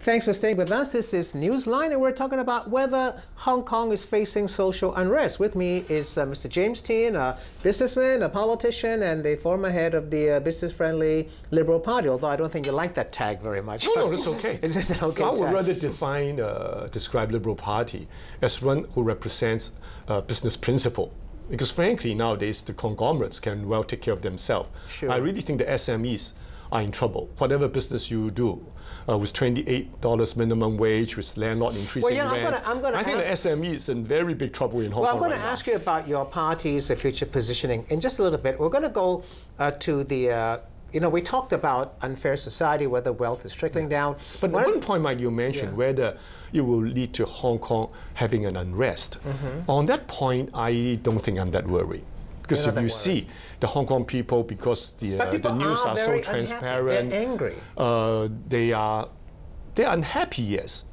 Thanks for staying with us. This is Newsline, and we're talking about whether Hong Kong is facing social unrest. With me is Mr. James Tien, a businessman, a politician, and the former head of the business-friendly Liberal Party, although I don't think you like that tag very much. No, that's okay. It's just an okay I would tag. rather describe Liberal Party as one who represents business principle. Because frankly, nowadays, the conglomerates can well take care of themselves. Sure. I really think the SMEs are in trouble. Whatever business you do, with $28 minimum wage, with landlord increasing rent, I think the SME is in very big trouble in Hong Kong. Well, I'm going to ask you about your party's future positioning in just a little bit. We're going to go to the, we talked about unfair society, whether wealth is trickling down. But one point, Mike, you mentioned whether it will lead to Hong Kong having an unrest. On that point, I don't think I'm that worried. Because if you see the Hong Kong people, because the news are so transparent, they're angry. They're unhappy, yes,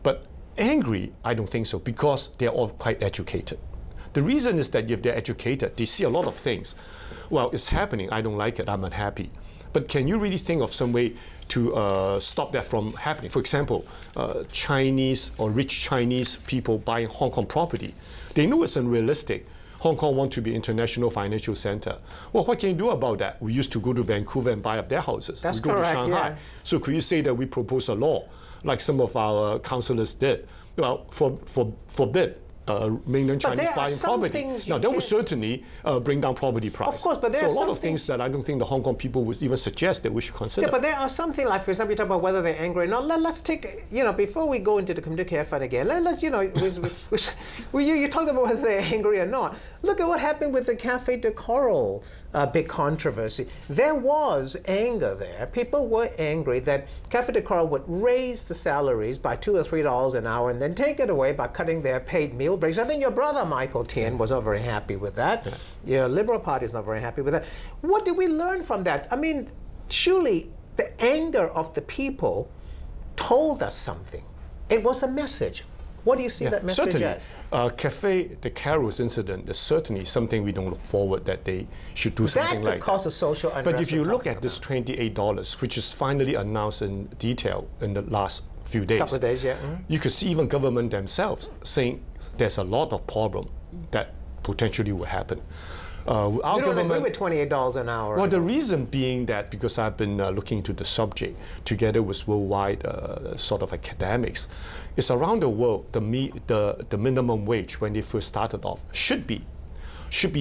but angry, I don't think so, because they're all quite educated. The reason is that if they're educated, they see a lot of things. Well, it's happening. I don't like it. I'm unhappy. But can you really think of some way to stop that from happening? For example, Chinese or rich Chinese people buying Hong Kong property, they know it's unrealistic. Hong Kong wants to be international financial center. Well, what can you do about that? We used to go to Vancouver and buy up their houses. That's we go correct, to Shanghai. yeah. So could you say that we propose a law, like some of our councillors did? Well, forbid mainland Chinese buying property. Now, that would certainly bring down property price. Of course, but there are a lot of things that I don't think the Hong Kong people would even suggest that we should consider. Yeah, but there are something like, for example, you talk about whether they're angry or not. Let's take, before we go into the community effort again, let's, you talked about whether they're angry or not. Look at what happened with the Café de Coral big controversy. There was anger there. People were angry that Café de Coral would raise the salaries by $2 or $3 an hour and then take it away by cutting their paid meal breaks. I think your brother, Michael Tien, was not very happy with that. Your Liberal Party is not very happy with that. What did we learn from that? I mean, surely the anger of the people told us something. It was a message. What do you see that message as? Café de Coral's incident is certainly something we don't look forward that they should do something like that. That could cause a social unrest. But if you look at this $28, which is finally announced in detail in the last few days, couple of days, yeah. You could see even government themselves saying there's a lot of problem that potentially will happen. You don't agree with $28 an hour? Well, the reason being that because I've been looking into the subject together with worldwide sort of academics, it's around the world the minimum wage when they first started off should be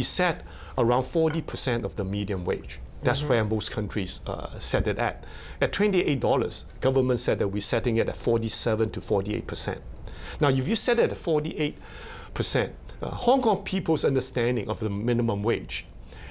set around 40% of the median wage. That's where most countries set it at. At $28, government said that we're setting it at 47 to 48%. Now, if you set it at 48%, Hong Kong people's understanding of the minimum wage,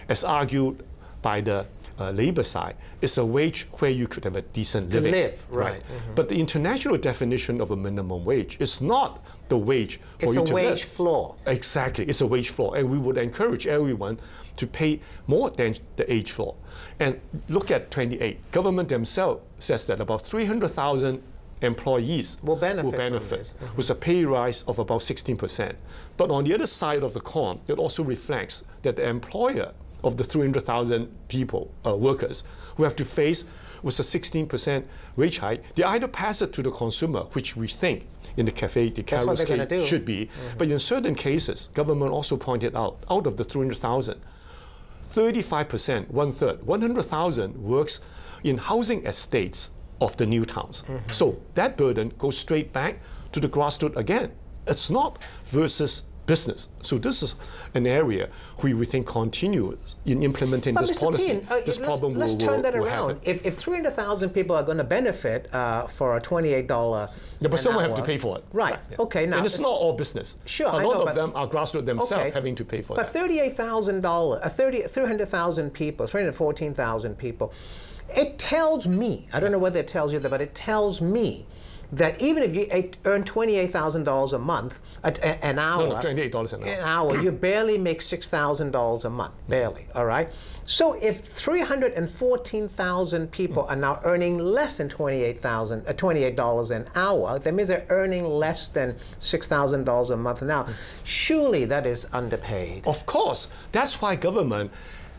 as argued by the labor side, is a wage where you could have a decent living. To live, right. But the international definition of a minimum wage is not the wage for you to live. It's a wage floor. Exactly, it's a wage floor. And we would encourage everyone to pay more than the age floor. And look at 28. Government themselves says that about 300,000 employees will benefit with a pay rise of about 16%. But on the other side of the coin, it also reflects that the employer of the 300,000 people, workers, who have to face with a 16% wage hike, they either pass it to the consumer, which we think in the Café de Coral case should be, but in certain cases, government also pointed out of the 300,000, 35%, one-third, 100,000 works in housing estates of the new towns. So that burden goes straight back to the grassroots again. It's not versus business. So this is an area where we think continues in implementing this policy. This problem will happen. Let's turn that around. If 300,000 people are going to benefit for a $28 but someone have to pay for it. Right. Yeah. Okay. Now, and it's not all business. Sure. A lot of them are grassroots themselves having to pay for that. But $38,000, 300,000 people, 314,000 people. It tells me, I don't know whether it tells you that, but it tells me that even if you earn $28,000 a month, an hour, no, $28 an hour, you barely make $6,000 a month, barely, all right? So if 314,000 people are now earning less than $28 an hour, that means they're earning less than $6,000 a month now. Surely that is underpaid. Of course. That's why government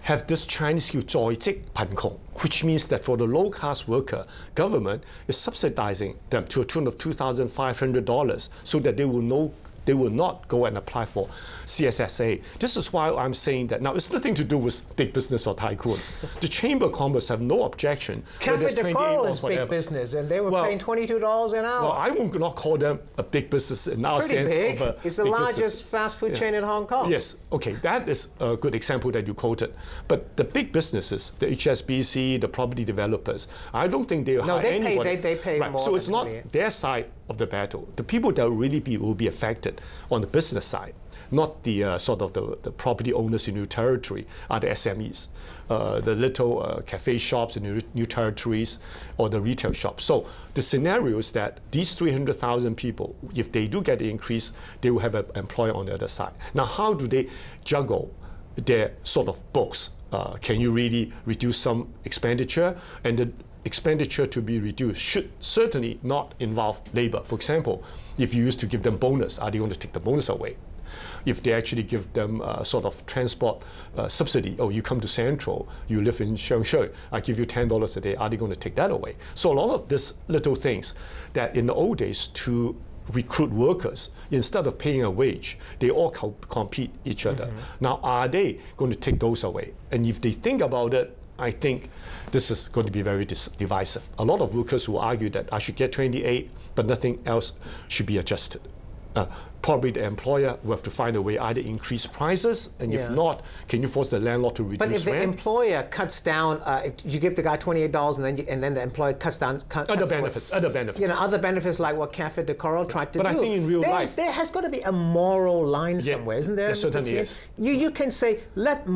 have this Chinese 叫在職貧窮, which means that for the low-class worker, government is subsidizing them to a tune of $2,500 so that they will not go and apply for CSSA. This is why I'm saying that now it's nothing to do with big business or tycoons. The Chamber of Commerce have no objection. Cafe de Coral is big business, and they were paying $22 an hour. Well, I would not call them a big business in our Pretty sense big. of a It's the big largest business. fast food chain in Hong Kong. Yes, okay, that is a good example that you quoted. But the big businesses, the HSBC, the property developers, I don't think they hire anybody. They pay right. more. So it's not their side of the battle. The people that will be affected on the business side, not the sort of the property owners in new territory, are the SMEs, the little cafe shops in new territories, or the retail shops. So the scenario is that these 300,000 people, if they do get the increase, they will have an employer on the other side. Now, how do they juggle their sort of books? Can you really reduce some expenditure? And the expenditure to be reduced should certainly not involve labor. For example, if you used to give them bonus, are they going to take the bonus away? If they actually give them sort of transport subsidy, oh, you come to Central, you live in Sheung, I give you $10 a day, are they going to take that away? So a lot of these little things that in the old days to recruit workers, instead of paying a wage, they all compete each other. Mm-hmm. Now, are they going to take those away? And if they think about it, I think this is going to be very divisive. A lot of workers will argue that I should get 28, but nothing else should be adjusted. Probably the employer will have to find a way either increase prices, and if not, can you force the landlord to reduce rent? But if the employer cuts down, if you give the guy $28 and then the employer cuts down other benefits. You know, other benefits like what Cafe de Coral tried to do. But I think in real life, there has got to be a moral line somewhere, isn't there? There certainly is. You can say let the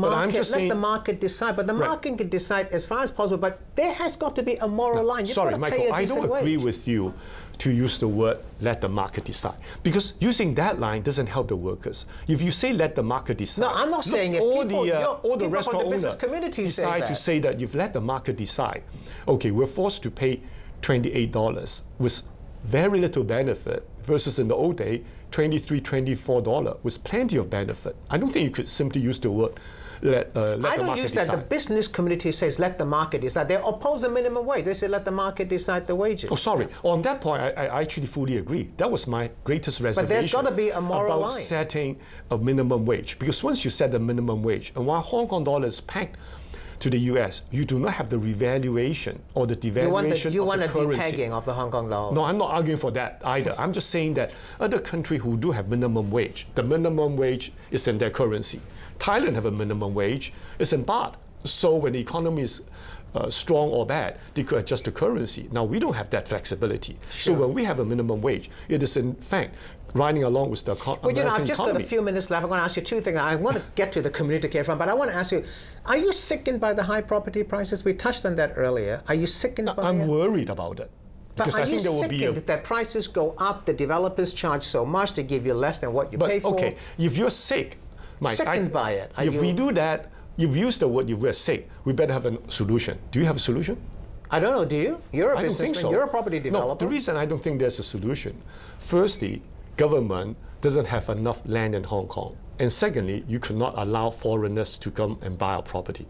market decide, but the market can decide as far as possible. But there has got to be a moral line. Sorry, Michael, I don't agree with you to use the word let the market decide, because using that line doesn't help the workers. If you say let the market decide, no, I'm not saying it. All the restaurant owners decide to say that you've let the market decide. Okay, we're forced to pay $28 with very little benefit versus in the old day $23, $24 with plenty of benefit. I don't think you could simply use the word let the market decide. I don't use that. The business community says let the market decide. They oppose the minimum wage. They say let the market decide the wages. Oh, sorry. On that point, I actually fully agree. That was my greatest reservation. But there's got to be a moral line. About setting a minimum wage. Because once you set the minimum wage, and while Hong Kong dollar is pegged to the US, you do not have the revaluation or the devaluation you want the currency. Depegging of the Hong Kong dollar. No, I'm not arguing for that either. I'm just saying that other countries who do have minimum wage, the minimum wage is in their currency. Thailand have a minimum wage, it's in baht. So when the economy is strong or bad, they could adjust the currency. Now, we don't have that flexibility. Sure. So when we have a minimum wage, it is in fact riding along with the American economy. I've just got a few minutes left. I'm going to ask you two things. I want to get to the community care fund, but I want to ask you, are you sickened by the high property prices? We touched on that earlier. Are you sickened by it? I'm worried about it. But are you sickened that prices go up, the developers charge so much, they give you less than what you pay for? Okay, if you're sick, Mike, sickened by it. If we do that, you've used the word, if we're sick, we better have a solution. Do you have a solution? I don't know, do you? You're a businessman, don't think so. You're a property developer. No, the reason I don't think there's a solution, firstly, government doesn't have enough land in Hong Kong. And secondly, you cannot allow foreigners to come and buy our property.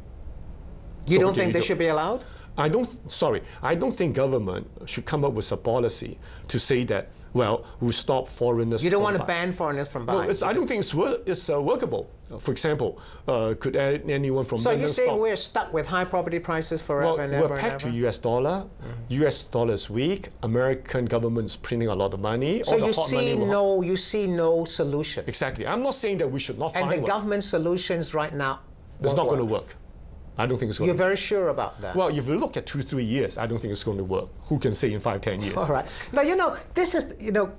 You don't think they should be allowed? I don't think government should come up with a policy to say that, well, we'll stop foreigners. You don't want to ban foreigners from buying? No, I don't think it's workable. For example, could anyone from London So you're saying we're stuck with high property prices forever and ever? We're pegged to US dollar. US dollar is weak. American government's printing a lot of money. So you see no solution? Exactly. I'm not saying that we should not find one. And the government solutions right now it's not going to work. I don't think it's going to work. You're very sure about that? Well, if you look at 2-3 years, I don't think it's going to work. Who can say in 5-10 years? All right. Now, this is,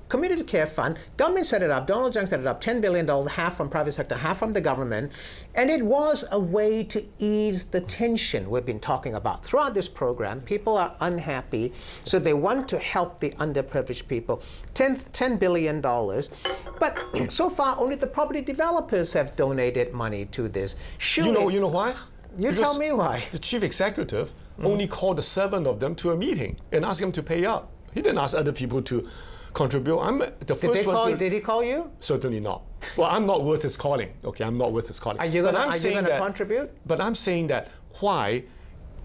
community care fund. Government set it up. Donald Tsang set it up. $10 billion, half from private sector, half from the government. And it was a way to ease the tension we've been talking about. Throughout this program, people are unhappy, so they want to help the underprivileged people. $10 billion. But so far, only the property developers have donated money to this. Surely, you know why? Because tell me why. The chief executive only called the 7 of them to a meeting and asked them to pay up. He didn't ask other people to contribute. I'm the first one. Did he call you? Certainly not. Well, I'm not worth his calling. Okay, I'm not worth his calling. Are you going to contribute? But I'm saying that why,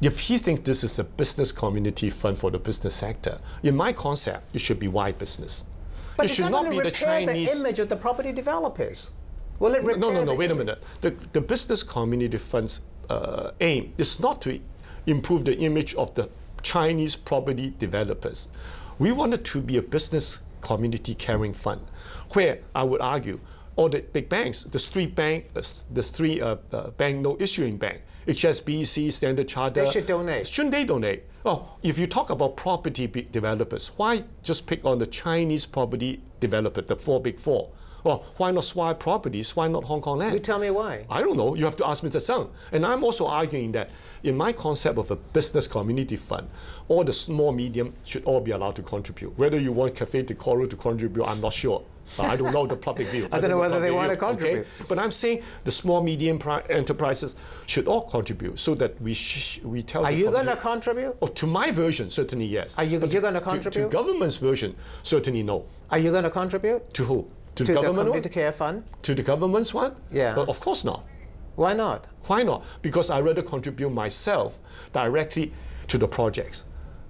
if he thinks this is a business community fund for the business sector, in my concept, it should be wide business. But it it's should not not going be to the repair Chinese. the image of the property developers. Will it repair No. Wait a image? minute. The business community fund's aim is not to improve the image of the Chinese property developers. We want it to be a business community caring fund, where I would argue all the big banks, the three bank note issuing bank, HSBC, Standard Chartered, they should donate. Shouldn't they donate? Oh, if you talk about property developers, why just pick on the Chinese property developer, the big four? Well, why not Swire Properties? Why not Hong Kong Land? You tell me why. I don't know. You have to ask Mr. Tsang. And I'm also arguing that in my concept of a business community fund, all the small, medium should all be allowed to contribute. Whether you want Cafe de Coral to contribute, I'm not sure. I don't know the public view. I don't know whether they want to contribute. Okay? But I'm saying the small, medium enterprises should all contribute so that we tell. Are you going to contribute? Oh, to my version, certainly yes. Are you going to contribute? To government's version, certainly no. Are you going to contribute? To who? To the Community Care Fund? To the government's one? Yeah. Well, of course not. Why not? Why not? Because I rather contribute myself directly to the projects.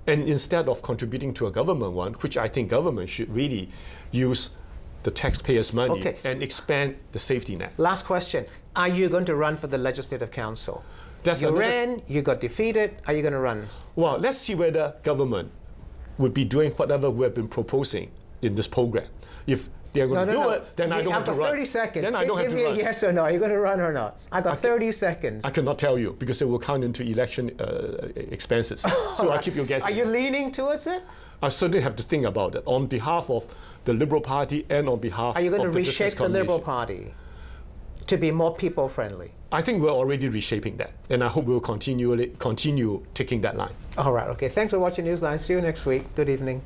And instead of contributing to a government one, which I think government should really use the taxpayers' money and expand the safety net. Last question. Are you going to run for the Legislative Council? You ran, you got defeated. Are you going to run? Well, let's see whether government would be doing whatever we have been proposing in this program. If they're going to do it, then I don't have to run. After 30 seconds, then I don't have to give me run. a yes or no. Are you going to run or not? I got 30 seconds. I cannot tell you because it will count into election expenses. So I keep you guessing. Are you leaning towards it? I certainly have to think about it on behalf of the Liberal Party and on behalf of the business community. Are you going to reshape the Liberal Party to be more people-friendly? I think we're already reshaping that, and I hope we'll continue taking that line. All right, okay. Thanks for watching NEWSLINE. See you next week. Good evening.